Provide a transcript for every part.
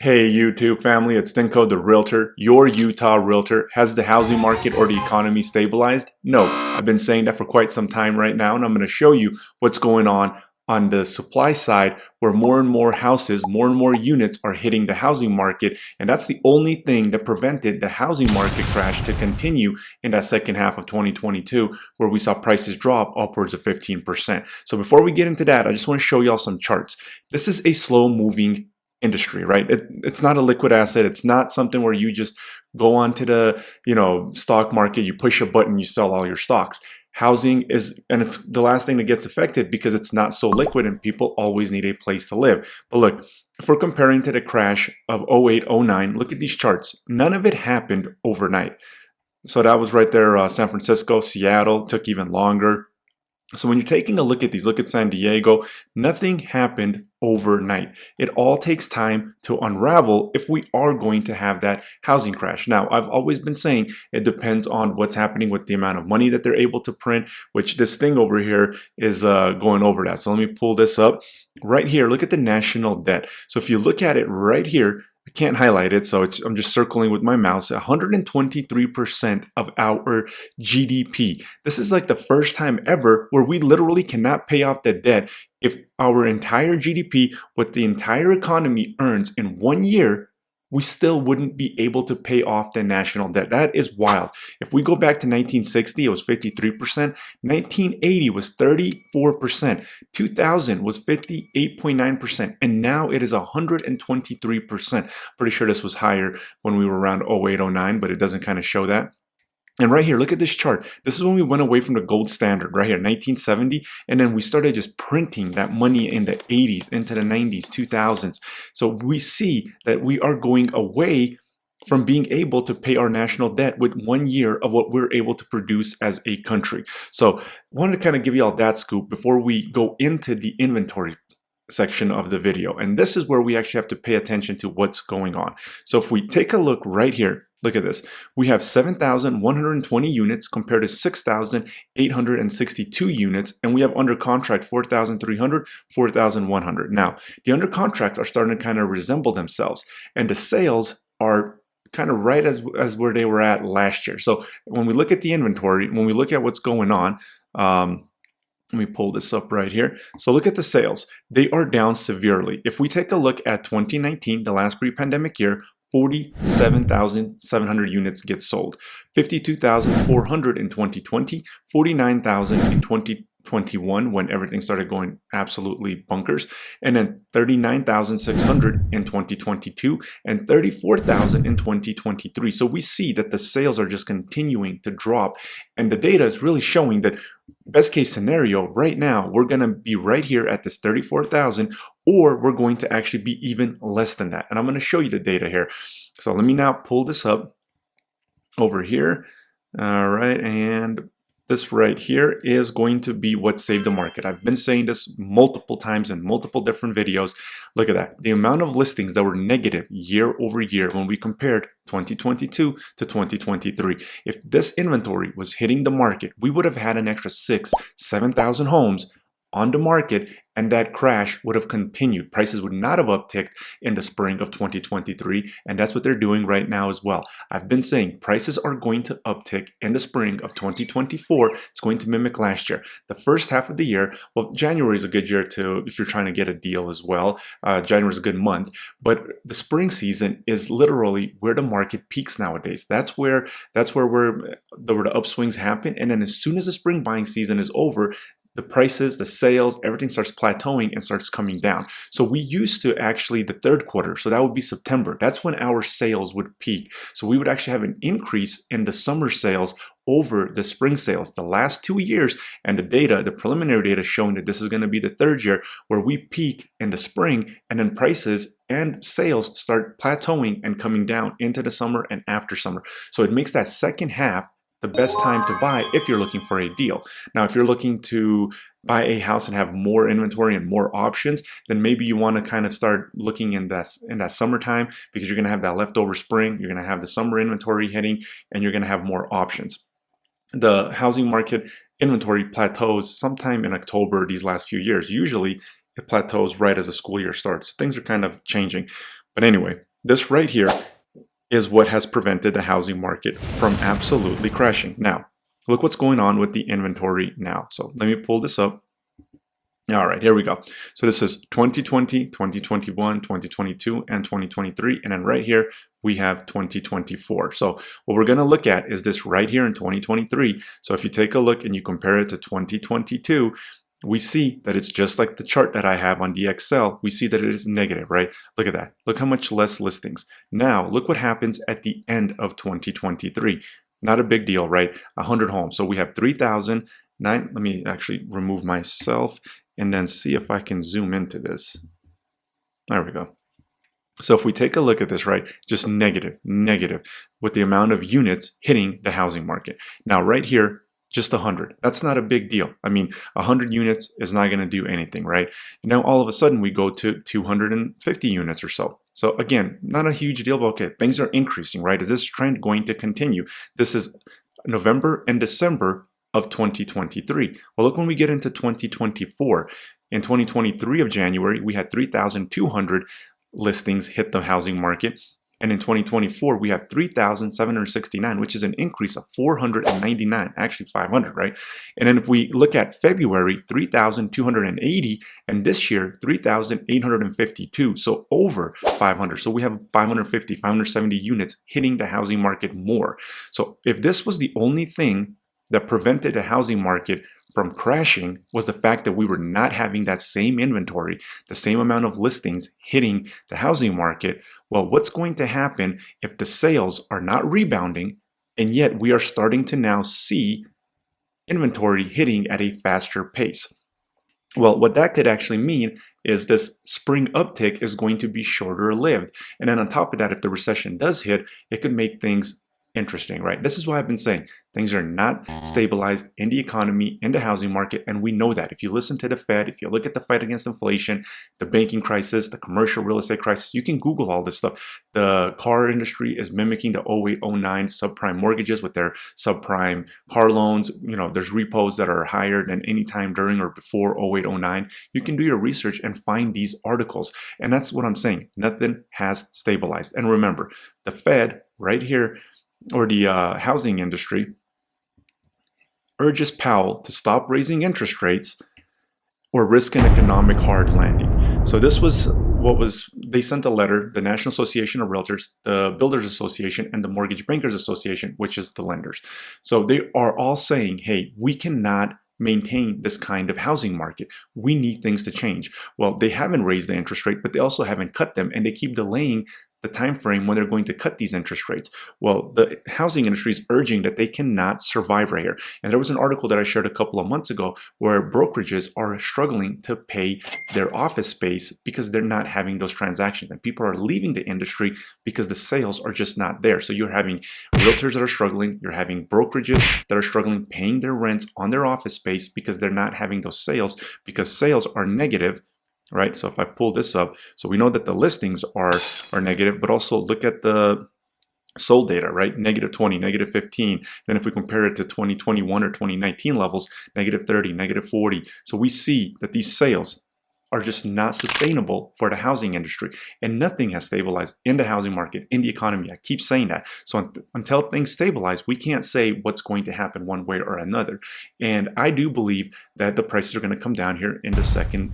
Hey YouTube family, it's Dinko the Realtor, your Utah Realtor. Has the housing market or the economy stabilized? No, I've been saying that for quite some time right now, and I'm going to show you what's going on the supply side, where more and more houses, more and more units are hitting the housing market, and that's the only thing that prevented the housing market crash to continue in that second half of 2022, where we saw prices drop upwards of 15%. So before we get into that, I just want to show y'all some charts. This is a slow moving industry, right? It's not a liquid asset. It's not something where you just go onto the stock market, you push a button, you sell all your stocks. Housing is, and it's the last thing that gets affected because it's not so liquid and people always need a place to live. But look, if we're comparing to the crash of 08, 09, look at these charts. None of it happened overnight. So that was right there, San Francisco, Seattle, took even longer. So when you're taking a look at these, look at San Diego, nothing happened overnight. It all takes time to unravel if we are going to have that housing crash. Now, I've always been saying it depends on what's happening with the amount of money that they're able to print, which this thing over here is going over that. So let me pull this up. Right here, look at the national debt. So if you look at it right here, I can't highlight it, so I'm just circling with my mouse. 123% of our GDP. This is like the first time ever where we literally cannot pay off the debt if our entire GDP, what the entire economy earns in 1 year, we still wouldn't be able to pay off the national debt. That is wild. If we go back to 1960, it was 53%. 1980 was 34%. 2000 was 58.9%. And now it is 123%. Pretty sure this was higher when we were around 08, 09, but it doesn't kind of show that. And right here, look at this chart. This is when we went away from the gold standard, right here, 1970. And then we started just printing that money in the 80s, into the 90s, 2000s. So we see that we are going away from being able to pay our national debt with 1 year of what we're able to produce as a country. So I wanted to kind of give you all that scoop before we go into the inventory section of the video. And this is where we actually have to pay attention to what's going on. So if we take a look right here, look at this. We have 7,120 units compared to 6,862 units, and we have under contract 4,300, 4,100. Now, the under contracts are starting to kind of resemble themselves, and the sales are kind of right as where they were at last year. So when we look at the inventory, when we look at what's going on, let me pull this up right here. So look at the sales. They are down severely. If we take a look at 2019, the last pre-pandemic year, 47,700 units get sold, 52,400 in 2020, 49,000 in 2021 when everything started going absolutely bonkers, and then 39,600 in 2022 and 34,000 in 2023. So we see that the sales are just continuing to drop, and the data is really showing that best case scenario right now, we're going to be right here at this 34,000, or we're going to actually be even less than that. And I'm going to show you the data here. So let me now pull this up over here. All right. And this right here is going to be what saved the market. I've been saying this multiple times in multiple different videos. Look at that. The amount of listings that were negative year over year when we compared 2022 to 2023. If this inventory was hitting the market, we would have had an extra 7,000 homes on the market, and that crash would have continued. Prices would not have upticked in the spring of 2023, and that's what they're doing right now as well. I've been saying prices are going to uptick in the spring of 2024. It's going to mimic last year. The first half of the year, well, January is a good year to, if you're trying to get a deal as well. January is a good month, but the spring season is literally where the market peaks nowadays. That's where the upswings happen, and then as soon as the spring buying season is over, the prices, the sales, everything starts plateauing and starts coming down. So we used to actually the third quarter, so that would be September. That's when our sales would peak. So we would actually have an increase in the summer sales over the spring sales the last 2 years, and the preliminary data showing that this is going to be the third year where we peak in the spring, and then prices and sales start plateauing and coming down into the summer and after summer. So it makes that second half the best time to buy if you're looking for a deal. Now, if you're looking to buy a house and have more inventory and more options, then maybe you want to kind of start looking in that summertime, because you're going to have that leftover spring, you're going to have the summer inventory hitting, and you're going to have more options. The housing market inventory plateaus sometime in October these last few years. Usually it plateaus right as the school year starts. Things are kind of changing. But anyway, this right here is what has prevented the housing market from absolutely crashing. Now, look what's going on with the inventory now. So let me pull this up. All right, here we go. So this is 2020, 2021, 2022, and 2023. And then right here, we have 2024. So what we're going to look at is this right here in 2023. So if you take a look and you compare it to 2022, we see that it's just like the chart that I have on the Excel. We see that it is negative, right? Look at that. Look how much less listings. Now, look what happens at the end of 2023. Not a big deal, right? 100 homes. So we have 3,009. Let me actually remove myself and then see if I can zoom into this. There we go. So if we take a look at this, right, just negative with the amount of units hitting the housing market. Now right here, just 100. That's not a big deal. I mean, 100 units is not going to do anything, right? And now all of a sudden we go to 250 units or so. So again, not a huge deal, but okay, things are increasing, right? Is this trend going to continue? This is November and December of 2023. Well, look when we get into 2024. In 2023 of January, we had 3,200 listings hit the housing market. And in 2024, we have 3,769, which is an increase of 499, actually 500, right? And then if we look at February, 3,280, and this year, 3,852, so over 500. So we have 550, 570 units hitting the housing market more. So if this was the only thing that prevented the housing market from crashing was the fact that we were not having that same inventory, the same amount of listings hitting the housing market. Well, what's going to happen if the sales are not rebounding and yet we are starting to now see inventory hitting at a faster pace? Well, what that could actually mean is this spring uptick is going to be shorter lived. And then on top of that, if the recession does hit, it could make things interesting, right? This is why I've been saying things are not stabilized in the economy, in the housing market, and we know that. If you listen to the Fed, if you look at the fight against inflation, the banking crisis, the commercial real estate crisis, you can Google all this stuff. The car industry is mimicking the 08-09 subprime mortgages with their subprime car loans. You know, there's repos that are higher than any time during or before 08-09. You can do your research and find these articles. And that's what I'm saying. Nothing has stabilized. And remember, the Fed right here, or the housing industry, urges Powell to stop raising interest rates or risk an economic hard landing. So this was what was, they sent a letter, the National Association of Realtors, the Builders Association, and the Mortgage Bankers Association, which is the lenders. So they are all saying, hey, we cannot maintain this kind of housing market. We need things to change. Well, they haven't raised the interest rate, but they also haven't cut them, and they keep delaying the time frame when they're going to cut these interest rates. Well, the housing industry is urging that they cannot survive right here. And there was an article that I shared a couple of months ago where brokerages are struggling to pay their office space because they're not having those transactions, and people are leaving the industry because the sales are just not there. So you're having realtors that are struggling, you're having brokerages that are struggling paying their rents on their office space because they're not having those sales, because sales are negative. Right, so if I pull this up, so we know that the listings are negative, but also look at the sold data, right? Negative 20, negative 15. Then if we compare it to 2021 or 2019 levels, negative 30, negative 40. So we see that these sales are just not sustainable for the housing industry, and nothing has stabilized in the housing market, in the economy. I keep saying that. So until things stabilize, we can't say what's going to happen one way or another. And I do believe that the prices are going to come down here in the second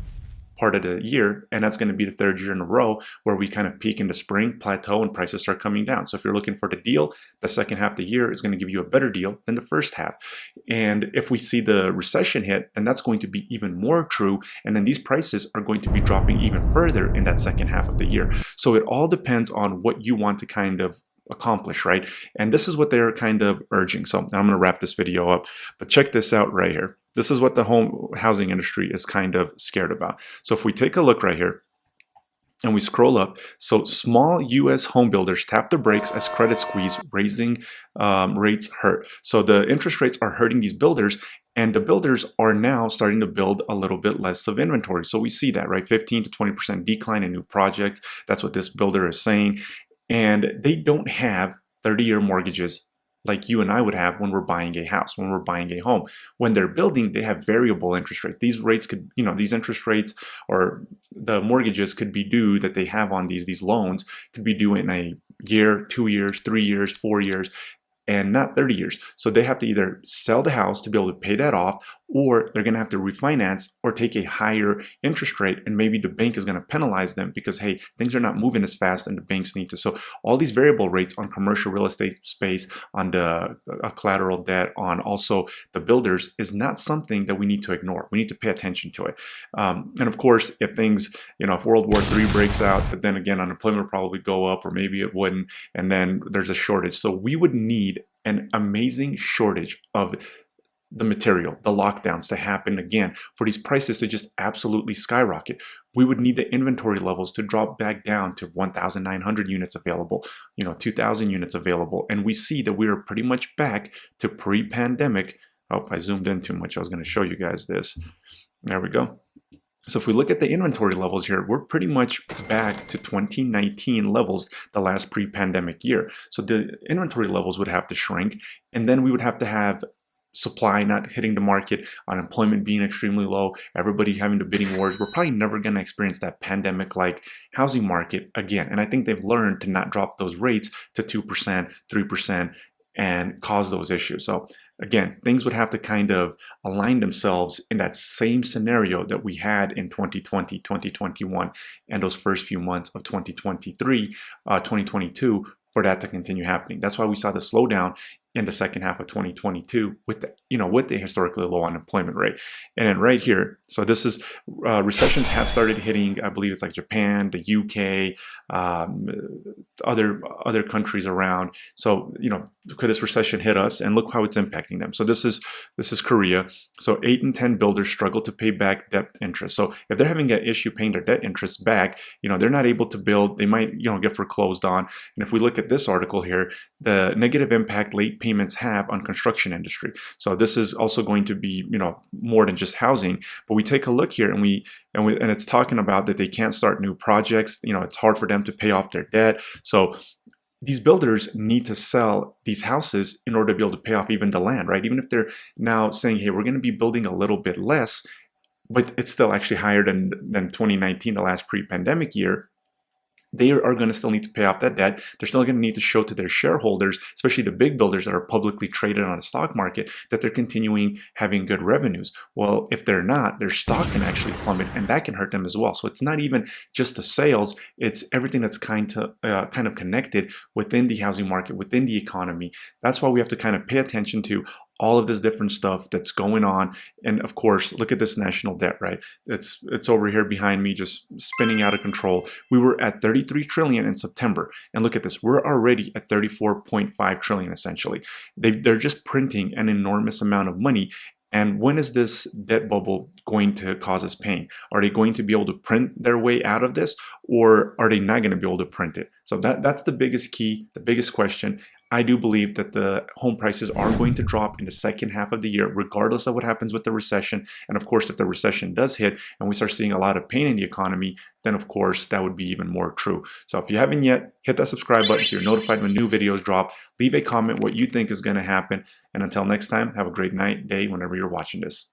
part of the year, and that's going to be the third year in a row where we kind of peak in the spring, plateau, and prices start coming down. So if you're looking for the deal, the second half of the year is going to give you a better deal than the first half. And if we see the recession hit, then that's going to be even more true, and then these prices are going to be dropping even further in that second half of the year. So it all depends on what you want to kind of accomplish, right? And this is what they're kind of urging. So I'm going to wrap this video up, but check this out right here. This is what the home housing industry is kind of scared about. So if we take a look right here and we scroll up, so small U.S. home builders tap the brakes as credit squeeze, raising rates hurt. So the interest rates are hurting these builders, and the builders are now starting to build a little bit less of inventory. So we see that, right? 15 to 20% decline in new projects. That's what this builder is saying. And they don't have 30-year mortgages like you and I would have when we're buying a house, when we're buying a home. When they're building, they have variable interest rates. These rates could, these interest rates or the mortgages could be due that they have on these loans could be due in a year, 2 years, 3 years, 4 years, and not 30 years. So they have to either sell the house to be able to pay that off, or they're going to have to refinance or take a higher interest rate, and maybe the bank is going to penalize them because, hey, things are not moving as fast and the banks need to. So all these variable rates on commercial real estate space, on the collateral debt, on also the builders, is not something that we need to ignore. We need to pay attention to it. And of course, if things, if World War III breaks out, but then again, unemployment will probably go up, or maybe it wouldn't, and then there's a shortage. So we would need an amazing shortage of the material, the lockdowns to happen again, for these prices to just absolutely skyrocket. We would need the inventory levels to drop back down to 1,900 units available, 2,000 units available. And we see that we are pretty much back to pre-pandemic. Oh, I zoomed in too much. I was going to show you guys this. There we go. So if we look at the inventory levels here, we're pretty much back to 2019 levels, the last pre-pandemic year. So the inventory levels would have to shrink, and then we would have to have supply not hitting the market, unemployment being extremely low, everybody having the bidding wars. We're probably never going to experience that pandemic-like housing market again. And I think they've learned to not drop those rates to 2%, 3%, and cause those issues. So again, things would have to kind of align themselves in that same scenario that we had in 2020, 2021, and those first few months of 2023, 2022, for that to continue happening. That's why we saw the slowdown in the second half of 2022 with the historically low unemployment rate. And then right here, so this is recessions have started hitting, I believe it's like Japan, the UK, other countries around. So could this recession hit us? And look how it's impacting them. So this is Korea. So 8 in 10 builders struggle to pay back debt interest. So if they're having an issue paying their debt interest back, they're not able to build. They might get foreclosed on. And if we look at this article here, the negative impact late payments have on construction industry. So this is also going to be more than just housing. But we take a look here, and it's talking about that they can't start new projects. It's hard for them to pay off their debt. So these builders need to sell these houses in order to be able to pay off even the land, right? Even if they're now saying, hey, we're going to be building a little bit less, but it's still actually higher than 2019, the last pre-pandemic year, they are going to still need to pay off that debt. They're still going to need to show to their shareholders, especially the big builders that are publicly traded on the stock market, that they're continuing having good revenues. Well, if they're not, their stock can actually plummet, and that can hurt them as well. So it's not even just the sales, it's everything that's kind of connected within the housing market, within the economy. That's why we have to kind of pay attention to all of this different stuff that's going on. And of course, look at this national debt, right? It's over here behind me, just spinning out of control. We were at 33 trillion in September, and look at this, we're already at 34.5 trillion essentially. They're just printing an enormous amount of money. And when is this debt bubble going to cause us pain? Are they going to be able to print their way out of this, or are they not going to be able to print it? So that's the biggest key, the biggest question. I do believe that the home prices are going to drop in the second half of the year, regardless of what happens with the recession. And of course, if the recession does hit and we start seeing a lot of pain in the economy, then of course, that would be even more true. So if you haven't yet, hit that subscribe button so you're notified when new videos drop. Leave a comment what you think is going to happen. And until next time, have a great night, day, whenever you're watching this.